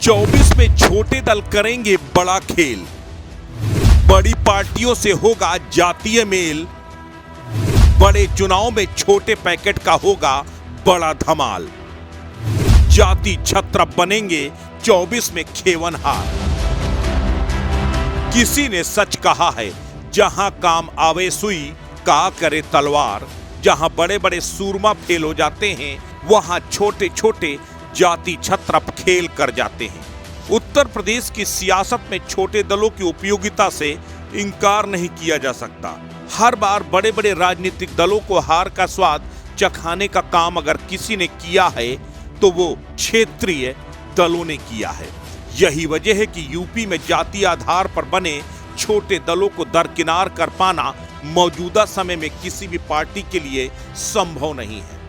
24 में छोटे दल करेंगे बड़ा खेल, बड़ी पार्टियों से होगा जातीय मेल, बड़े चुनाव में छोटे पैकेट का होगा बड़ा धमाल, जाति छत्र बनेंगे 24 में खेवनहार। किसी ने सच कहा है, जहां काम आवे सुई का करे तलवार। जहां बड़े बड़े सूरमा फेल हो जाते हैं, वहां छोटे छोटे जाति छत्र खेल कर जाते हैं। उत्तर प्रदेश की सियासत में छोटे दलों की उपयोगिता से इनकार नहीं किया जा सकता। हर बार बड़े बड़े राजनीतिक दलों को हार का स्वाद चखाने का काम अगर किसी ने किया है तो वो क्षेत्रीय दलों ने किया है। यही वजह है कि यूपी में जातीय आधार पर बने छोटे दलों को दरकिनार कर पाना मौजूदा समय में किसी भी पार्टी के लिए संभव नहीं है।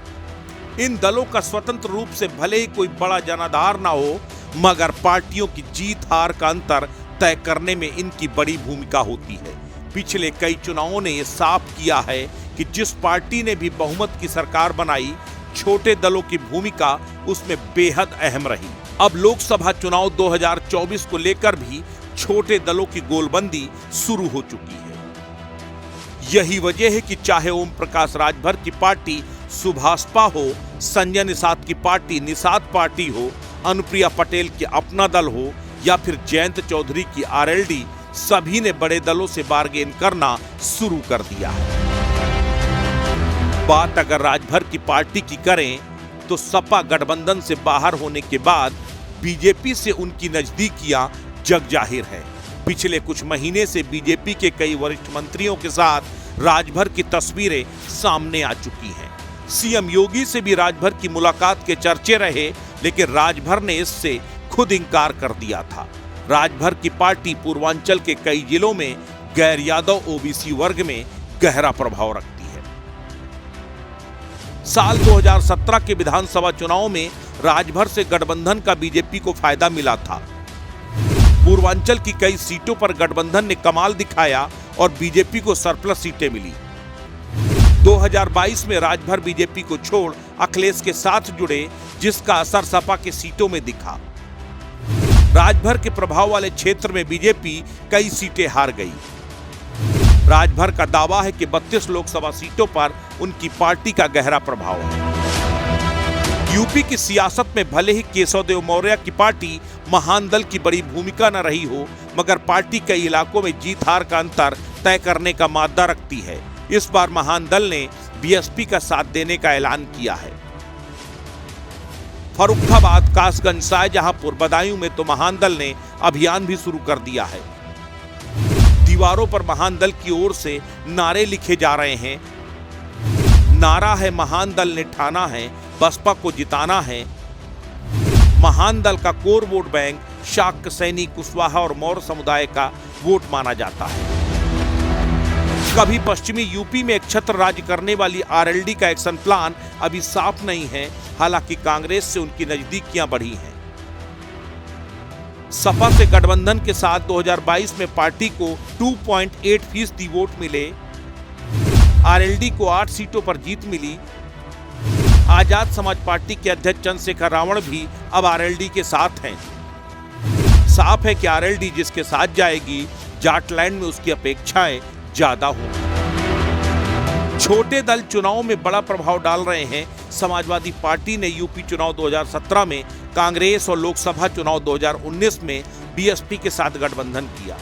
इन दलों का स्वतंत्र रूप से भले ही कोई बड़ा जनाधार ना हो, मगर पार्टियों की जीत हार का अंतर तय करने में इनकी बड़ी भूमिका होती है। पिछले कई चुनावों ने यह साफ किया है कि जिस पार्टी ने भी बहुमत की सरकार बनाई, छोटे दलों की भूमिका उसमें बेहद अहम रही। अब लोकसभा चुनाव 2024 को लेकर भी छोटे दलों की गोलबंदी शुरू हो चुकी है। यही वजह है कि चाहे ओम प्रकाश राजभर की पार्टी सुभाषपा हो, संजय निषाद की पार्टी निषाद पार्टी हो, अनुप्रिया पटेल की अपना दल हो या फिर जयंत चौधरी की आरएलडी, सभी ने बड़े दलों से बार्गेन करना शुरू कर दिया है। बात अगर राजभर की पार्टी की करें तो सपा गठबंधन से बाहर होने के बाद बीजेपी से उनकी नजदीकियां जग जाहिर है। पिछले कुछ महीने से बीजेपी के कई वरिष्ठ मंत्रियों के साथ राजभर की तस्वीरें सामने आ चुकी हैं। सीएम योगी से भी राजभर की मुलाकात के चर्चे रहे, लेकिन राजभर ने इससे खुद इंकार कर दिया था। राजभर की पार्टी पूर्वांचल के कई जिलों में गैर यादव ओबीसी वर्ग में गहरा प्रभाव रखती है। साल 2017 के विधानसभा चुनाव में राजभर से गठबंधन का बीजेपी को फायदा मिला था। पूर्वांचल की कई सीटों पर गठबंधन ने कमाल दिखाया और बीजेपी को सरप्लस सीटें मिली। 2022 में राजभर बीजेपी को छोड़ अखिलेश के साथ जुड़े, जिसका असर सपा की सीटों में दिखा। राजभर के प्रभाव वाले क्षेत्र में बीजेपी कई सीटें हार गई। राजभर का दावा है कि 32 लोकसभा सीटों पर उनकी पार्टी का गहरा प्रभाव है। यूपी की सियासत में भले ही केशवदेव मौर्य की पार्टी महान दल की बड़ी भूमिका न रही हो, मगर पार्टी कई इलाकों में जीत हार का अंतर तय करने का मादा रखती है। इस बार महान दल ने बीएसपी का साथ देने का ऐलान किया है। फर्रुखाबाद, कासगंज, शाहजहांपुर, बदायूं में तो महान दल ने अभियान भी शुरू कर दिया है। दीवारों पर महान दल की ओर से नारे लिखे जा रहे हैं। नारा है, महान दल ने ठाना है, बसपा को जिताना है। महान दल का core vote bank Shakya, Saini, Kushwaha और मौर्य समुदाय का वोट माना जाता है। कभी पश्चिमी यूपी में एक छत्र राज्य करने वाली आरएलडी का एक्शन प्लान अभी साफ नहीं है, हालांकि कांग्रेस से उनकी नजदीकियां बढ़ी हैं। सपा से गठबंधन के साथ 2022 में पार्टी को 2.8% वोट मिले। आरएलडी को 8 सीटों पर जीत मिली। आजाद समाज पार्टी के अध्यक्ष चंद्रशेखर रावण भी अब आरएलडी के साथ हैं। साफ है कि आरएलडी जिसके साथ जाएगी, जाटलैंड में उसकी अपेक्षाएं ज्यादा होंगी। छोटे दल चुनाव में बड़ा प्रभाव डाल रहे हैं। समाजवादी पार्टी ने यूपी चुनाव 2017 में कांग्रेस और लोकसभा चुनाव 2019 में बीएसपी के साथ गठबंधन किया।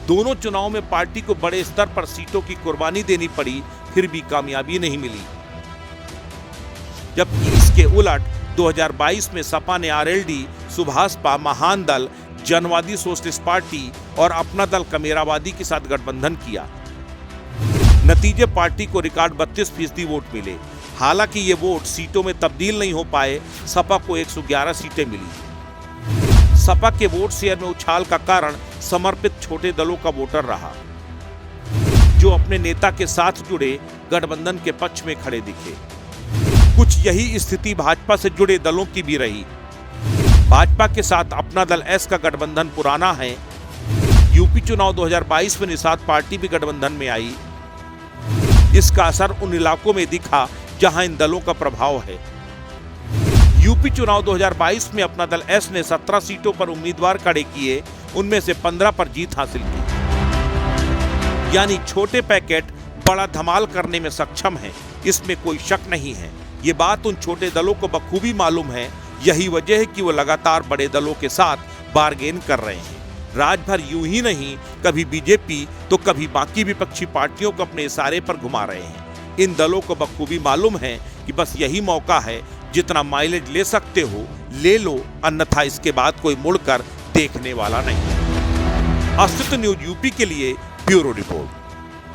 दोनों चुनाव में पार्टी को बड़े स्तर पर सीटों की कुर्बानी देनी पड़ी, फिर भी कामयाबी नहीं मिली। जबकि इसके उलट 2022 में सपा ने आरएलडी, सुभाषपा, महान दल, जनवादी सोशलिस्ट पार्टी और अपना दल कमेरावादी के साथ गठबंधन किया। नतीजे पार्टी को रिकॉर्ड 32% वोट मिले। हालांकि ये वोट सीटों में तब्दील नहीं हो पाए। सपा को 111 सीटें मिली। सपा के वोट शेयर में उछाल का कारण समर्पित छोटे दलों का वोटर रहा, जो अपने नेता के साथ जुड़े गठबंधन के पक्ष में खड़े दिखे। कुछ यही स्थिति भाजपा से जुड़े दलों की भी रही। भाजपा के साथ अपना दल एस का गठबंधन पुराना है। यूपी चुनाव 2022 में निषाद पार्टी भी गठबंधन में आई। इसका असर उन इलाकों में दिखा जहां इन दलों का प्रभाव है। यूपी चुनाव 2022 में अपना दल एस ने 17 सीटों पर उम्मीदवार खड़े किए, उनमें से 15 पर जीत हासिल की। यानी छोटे पैकेट बड़ा धमाल करने में सक्षम है, इसमें कोई शक नहीं है। ये बात उन छोटे दलों को बखूबी मालूम है। यही वजह है कि वो लगातार बड़े दलों के साथ बार्गेन कर रहे हैं। राजभर यूं ही नहीं, कभी बीजेपी तो कभी बाकी विपक्षी पार्टियों को अपने इशारे पर घुमा रहे हैं। इन दलों को बखूबी मालूम है कि बस यही मौका है, जितना माइलेज ले सकते हो ले लो, अन्यथा इसके बाद कोई मुड़कर देखने वाला नहीं। अस्तित्व न्यूज यूपी के लिए ब्यूरो रिपोर्ट।